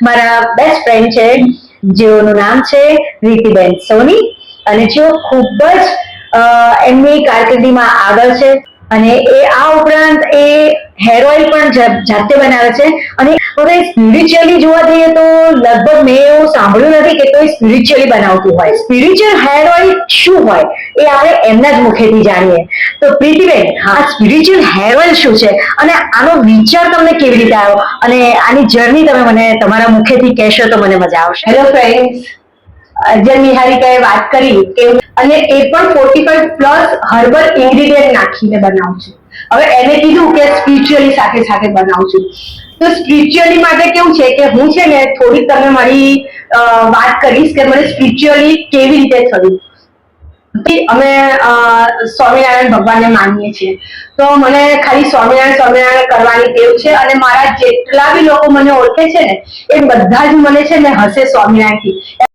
મારા best friend છે, જેઓનું નામ છે રીતિબેન સોની, અને જેઓ ખૂબ જ એમની કારકિર્દીમાં આગળ છે, અને એ આ ઉપરાંત એ હેર ઓઇલ પણ જાતે બનાવે છે. અને હવે સ્પિરિચ્યુઅલી જોવા જઈએ તો લગભગ મેં એવું સાંભળ્યું નથી કે કોઈ સ્પિરિચ્યુઅલી બનાવતું હોય. સ્પિરિચ્યુઅલ હેર ઓઇલ શું હોય એ આપણે એમના જ મુખેથી જાણીએ. તો પ્રીતિબેન, આ સ્પિરિચ્યુઅલ હેર ઓઇલ શું છે અને આનો વિચાર તમને કેવી રીતે આવ્યો, અને આની જર્ની તમે મને તમારા મુખેથી કહેશો તો મને મજા આવશે. હેલો ફ્રેન્ડ્સ, જેમ નિહારિકાએ વાત કરી કે અને એ પણ 45+ હર્બલ ઇન્ગ્રેડિયન્ટ નાખીને બનાવું છું. હવે એને કીધું કે સ્પિરિચ્યુઅલી સાથે સાથે બનાવું છું, તો સ્પિરિચ્યુઅલી માટે કેવું છે કે હું છે ને થોડીક તમે મારી વાત કરીશ કે મને સ્પિરિચ્યુઅલી કેવી રીતે થયું. અમે સ્વામિનારાયણ ભગવાનને માનીએ છીએ, તો મને ખાલી સ્વામિનારાયણ કરવાની ટેવ છે, અને મારા જેટલા બી લોકો મને ઓળખે છે ને એ બધા જ મને છે ને હસે સ્વામિનારાયણથી.